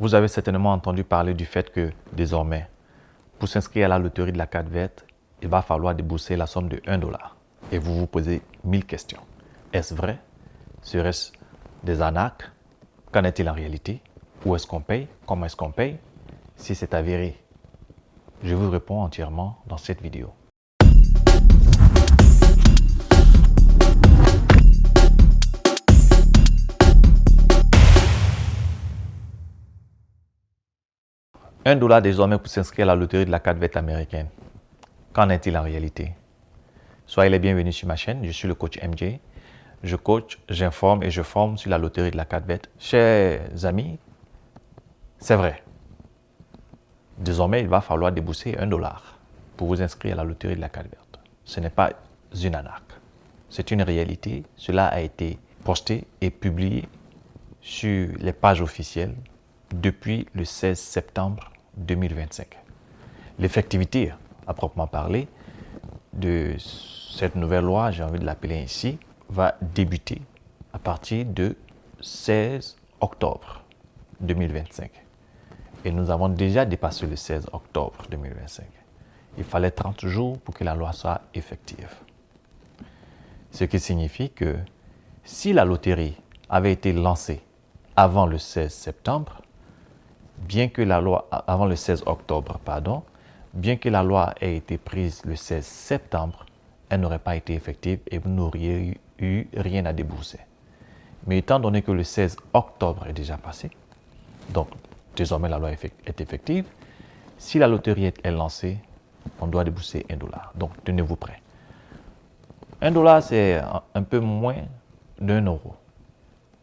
Vous avez certainement entendu parler du fait que désormais, pour s'inscrire à la loterie de la carte verte, il va falloir débourser la somme de 1 dollar. Et vous vous posez 1000 questions. Est-ce vrai? Serait-ce des arnaques? Qu'en est-il en réalité? Où est-ce qu'on paye? Comment est-ce qu'on paye? Si c'est avéré, je vous réponds entièrement dans cette vidéo. Un dollar désormais pour s'inscrire à la loterie de la carte verte américaine. Qu'en est-il en réalité? Soyez les bienvenus sur ma chaîne, je suis le coach MJ. Je coach, j'informe et je forme sur la loterie de la carte verte. Chers amis, c'est vrai. Désormais, il va falloir débourser 1 dollar pour vous inscrire à la loterie de la carte verte. Ce n'est pas une arnaque. C'est une réalité. Cela a été posté et publié sur les pages officielles depuis le 16 septembre 2025. L'effectivité, à proprement parler, de cette nouvelle loi, j'ai envie de l'appeler ainsi, va débuter à partir de 16 octobre 2025. Et nous avons déjà dépassé le 16 octobre 2025. Il fallait 30 jours pour que la loi soit effective. Ce qui signifie que si la loterie avait été lancée avant le 16 septembre, bien que la loi, avant le 16 octobre, pardon, bien que la loi ait été prise le 16 septembre, elle n'aurait pas été effective et vous n'auriez eu rien à débourser. Mais étant donné que le 16 octobre est déjà passé, donc désormais la loi est effective, si la loterie est lancée, on doit débourser 1 dollar. Donc tenez-vous prêts. 1 dollar, c'est un peu moins d'1 euro.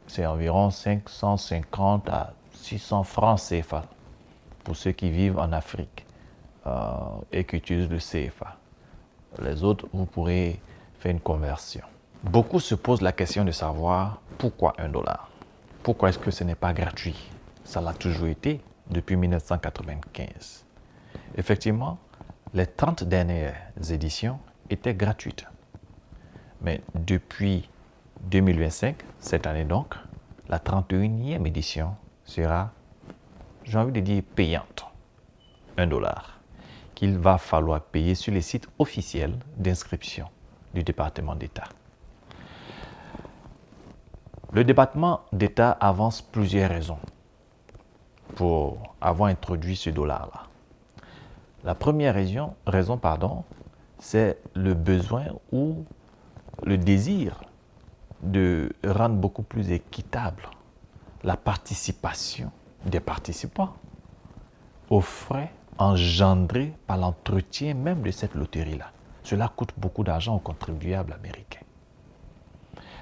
C'est environ 550 à 600 francs CFA pour ceux qui vivent en Afrique et qui utilisent le CFA. Les autres, vous pourrez faire une conversion. Beaucoup se posent la question de savoir pourquoi 1 dollar. Pourquoi est-ce que ce n'est pas gratuit? Ça l'a toujours été depuis 1995. Effectivement, les 30 dernières éditions étaient gratuites. Mais depuis 2025, cette année donc, la 31e édition sera, j'ai envie de dire, payante. 1 dollar, qu'il va falloir payer sur les sites officiels d'inscription du département d'État. Le département d'État avance plusieurs raisons pour avoir introduit ce dollar-là. La première raison, c'est le besoin ou le désir de rendre beaucoup plus équitable la participation des participants aux frais engendrés par l'entretien même de cette loterie-là. Cela coûte beaucoup d'argent aux contribuables américains.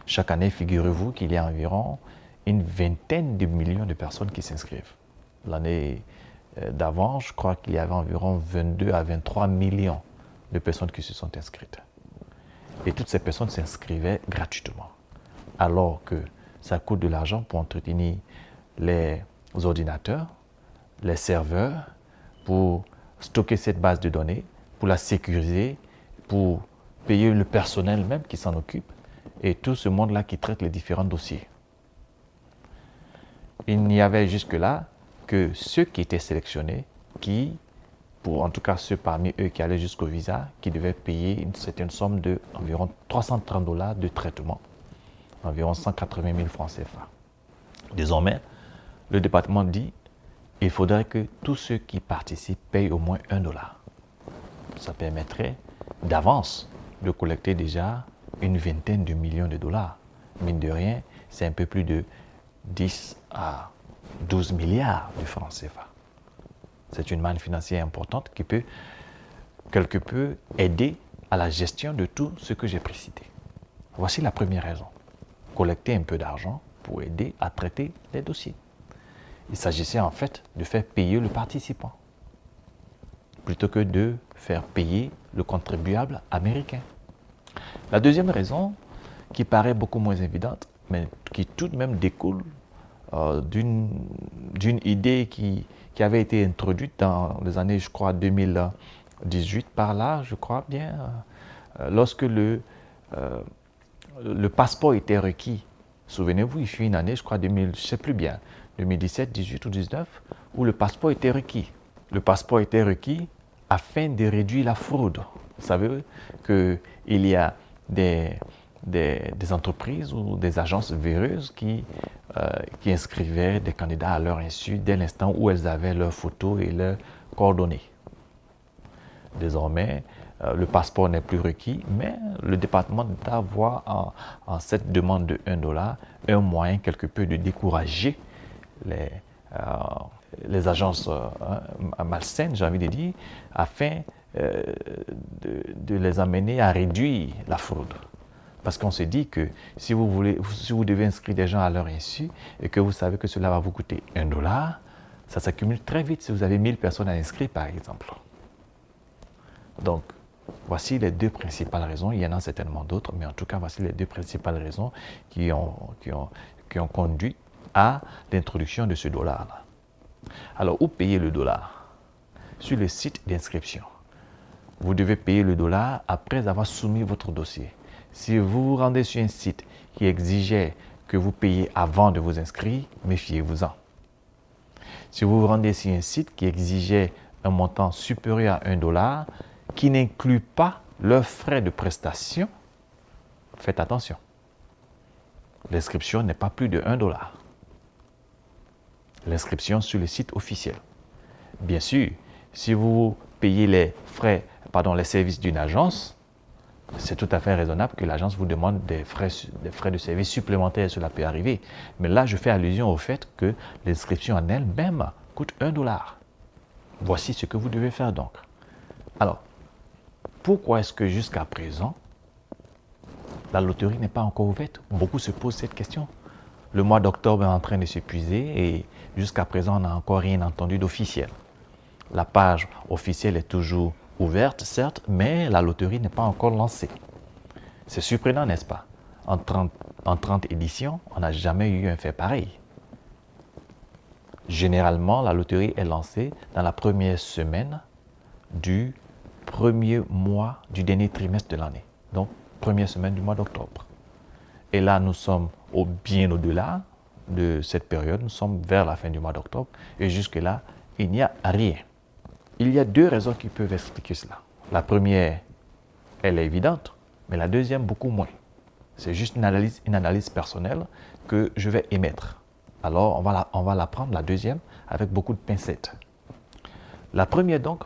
Chaque année, figurez-vous qu'il y a environ une vingtaine de millions de personnes qui s'inscrivent. L'année d'avant, je crois qu'il y avait environ 22 à 23 millions de personnes qui se sont inscrites. Et toutes ces personnes s'inscrivaient gratuitement. Alors que ça coûte de l'argent pour entretenir les ordinateurs, les serveurs, pour stocker cette base de données, pour la sécuriser, pour payer le personnel même qui s'en occupe et tout ce monde-là qui traite les différents dossiers. Il n'y avait jusque-là que ceux qui étaient sélectionnés qui, pour en tout cas ceux parmi eux qui allaient jusqu'au visa, qui devaient payer une certaine somme de environ 330 dollars de traitement, environ 180 000 francs CFA. Désormais, le département dit qu'il faudrait que tous ceux qui participent payent au moins 1 dollar. Ça permettrait d'avance de collecter déjà une vingtaine de millions de dollars. Mine de rien, c'est un peu plus de 10 à 12 milliards de francs CFA. C'est une manne financière importante qui peut quelque peu aider à la gestion de tout ce que j'ai précité. Voici la première raison. Collecter un peu d'argent pour aider à traiter les dossiers. Il s'agissait en fait de faire payer le participant plutôt que de faire payer le contribuable américain. La deuxième raison, qui paraît beaucoup moins évidente, mais qui tout de même découle d'une idée qui avait été introduite dans les années, je crois, 2018, par là, je crois bien, lorsque le passeport était requis. Souvenez-vous, il fut une année, je crois, 2000, je ne sais plus bien, 2017, 18 ou 19, où le passeport était requis. Le passeport était requis afin de réduire la fraude. Vous savez qu'il y a des entreprises ou des agences véreuses qui inscrivaient des candidats à leur insu dès l'instant où elles avaient leurs photos et leurs coordonnées. Désormais, le passeport n'est plus requis, mais le département d'État voit en cette demande de $1 un moyen quelque peu de décourager les agences malsaines, j'ai envie de dire, afin de les amener à réduire la fraude. Parce qu'on se dit que si vous devez inscrire des gens à leur insu et que vous savez que cela va vous coûter $1, ça s'accumule très vite si vous avez 1000 personnes à inscrire, par exemple. Donc, voici les deux principales raisons. Il y en a certainement d'autres, mais en tout cas, voici les deux principales raisons qui ont conduit à l'introduction de ce dollar-là. Alors, où payer le dollar? Sur le site d'inscription. Vous devez payer le dollar après avoir soumis votre dossier. Si vous vous rendez sur un site qui exigeait que vous payiez avant de vous inscrire, méfiez-vous-en. Si vous vous rendez sur un site qui exigeait un montant supérieur à $1, qui n'inclut pas leurs frais de prestation, faites attention. L'inscription n'est pas plus de $1. L'inscription sur le site officiel. Bien sûr, si vous payez les services d'une agence, c'est tout à fait raisonnable que l'agence vous demande des frais de service supplémentaires, cela peut arriver. Mais là, je fais allusion au fait que l'inscription en elle-même coûte $1. Voici ce que vous devez faire donc. Alors, pourquoi est-ce que jusqu'à présent, la loterie n'est pas encore ouverte? Beaucoup se posent cette question. Le mois d'octobre est en train de s'épuiser et jusqu'à présent, on n'a encore rien entendu d'officiel. La page officielle est toujours ouverte, certes, mais la loterie n'est pas encore lancée. C'est surprenant, n'est-ce pas? En 30 éditions, on n'a jamais eu un fait pareil. Généralement, la loterie est lancée dans la première semaine du premier mois du dernier trimestre de l'année. Donc, première semaine du mois d'octobre. Et là, nous sommes bien au-delà de cette période. Nous sommes vers la fin du mois d'octobre. Et jusque-là, il n'y a rien. Il y a deux raisons qui peuvent expliquer cela. La première, elle est évidente, mais la deuxième, beaucoup moins. C'est juste une analyse personnelle que je vais émettre. Alors, on va la prendre, la deuxième, avec beaucoup de pincettes. La première, donc,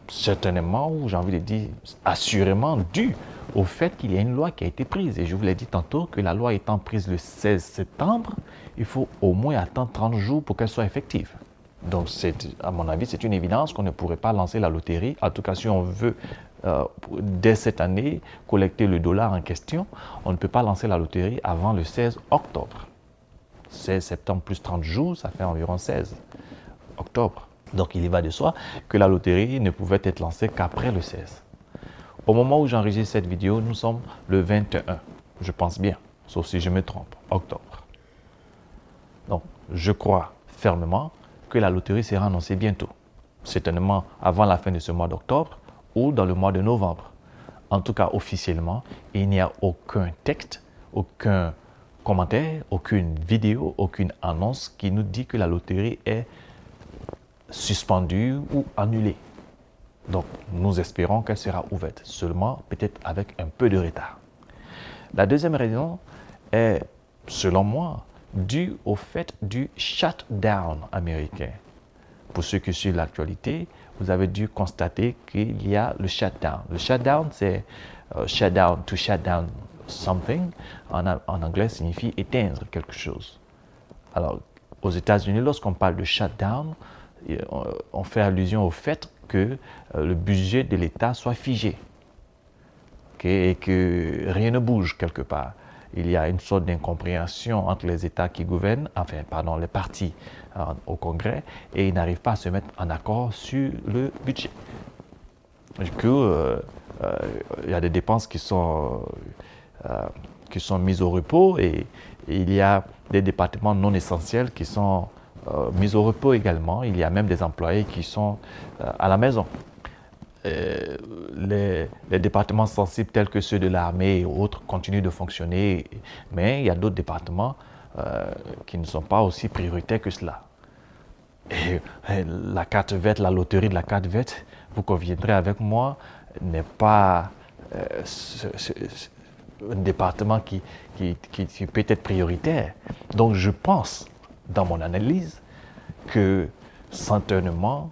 certainement, ou j'ai envie de dire assurément dû au fait qu'il y a une loi qui a été prise. Et je vous l'ai dit tantôt que la loi étant prise le 16 septembre, il faut au moins attendre 30 jours pour qu'elle soit effective. Donc, à mon avis, c'est une évidence qu'on ne pourrait pas lancer la loterie. En tout cas, si on veut, dès cette année, collecter le dollar en question, on ne peut pas lancer la loterie avant le 16 octobre. 16 septembre plus 30 jours, ça fait environ 16 octobre. Donc, il y va de soi que la loterie ne pouvait être lancée qu'après le 16. Au moment où j'enregistre cette vidéo, nous sommes le 21, je pense bien, sauf si je me trompe, octobre. Donc, je crois fermement que la loterie sera annoncée bientôt, certainement avant la fin de ce mois d'octobre ou dans le mois de novembre. En tout cas, officiellement, il n'y a aucun texte, aucun commentaire, aucune vidéo, aucune annonce qui nous dit que la loterie est suspendue ou annulée. Donc, nous espérons qu'elle sera ouverte, seulement peut-être avec un peu de retard. La deuxième raison est, selon moi, due au fait du shutdown américain. Pour ceux qui suivent l'actualité, vous avez dû constater qu'il y a le shutdown. Le shutdown, c'est shutdown, to shut down something. En anglais, signifie éteindre quelque chose. Alors, aux États-Unis, lorsqu'on parle de shutdown, on fait allusion au fait que le budget de l'État soit figé, et que rien ne bouge quelque part. Il y a une sorte d'incompréhension entre les États qui gouvernent, les partis au Congrès, et ils n'arrivent pas à se mettre en accord sur le budget. Du coup, il y a des dépenses qui sont mises au repos et il y a des départements non essentiels qui sont mis au repos également. Il y a même des employés qui sont à la maison. Les départements sensibles tels que ceux de l'armée et autres continuent de fonctionner, mais il y a d'autres départements qui ne sont pas aussi prioritaires que cela. Et la carte verte, la loterie de la carte verte, vous conviendrez avec moi, n'est pas un département qui peut être prioritaire. Donc je pense, dans mon analyse, que certainement,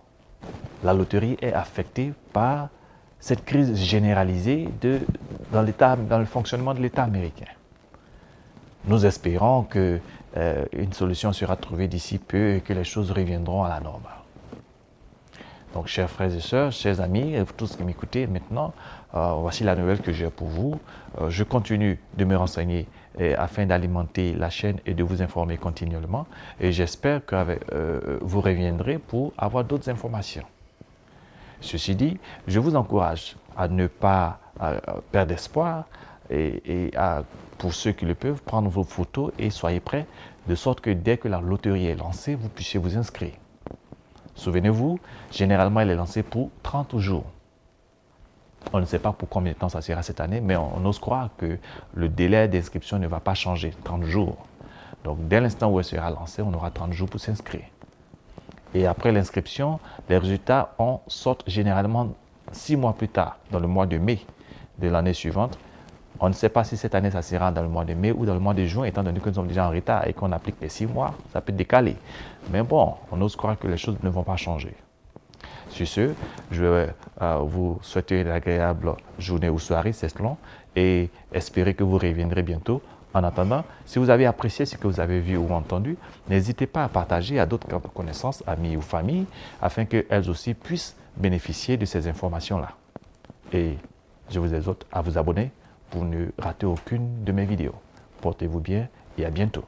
la loterie est affectée par cette crise généralisée dans le fonctionnement de l'État américain. Nous espérons qu'une solution sera trouvée d'ici peu et que les choses reviendront à la normale. Donc, chers frères et sœurs, chers amis, et vous tous qui m'écoutez maintenant, voici la nouvelle que j'ai pour vous. Je continue de me renseigner afin d'alimenter la chaîne et de vous informer continuellement. Et j'espère que vous reviendrez pour avoir d'autres informations. Ceci dit, je vous encourage à ne pas perdre espoir et pour ceux qui le peuvent, prendre vos photos et soyez prêts, de sorte que dès que la loterie est lancée, vous puissiez vous inscrire. Souvenez-vous, généralement, elle est lancée pour 30 jours. On ne sait pas pour combien de temps ça sera cette année, mais on ose croire que le délai d'inscription ne va pas changer, 30 jours. Donc, dès l'instant où elle sera lancée, on aura 30 jours pour s'inscrire. Et après l'inscription, les résultats sortent généralement 6 mois plus tard, dans le mois de mai de l'année suivante. On ne sait pas si cette année, ça sera dans le mois de mai ou dans le mois de juin, étant donné que nous sommes déjà en retard et qu'on applique les 6 mois, ça peut décaler. Mais bon, on ose croire que les choses ne vont pas changer. Sur ce, je vais vous souhaiter une agréable journée ou soirée, c'est selon, et espérer que vous reviendrez bientôt. En attendant, si vous avez apprécié ce que vous avez vu ou entendu, n'hésitez pas à partager à d'autres connaissances, amis ou familles, afin qu'elles aussi puissent bénéficier de ces informations-là. Et je vous exhorte à vous abonner pour ne rater aucune de mes vidéos. Portez-vous bien et à bientôt.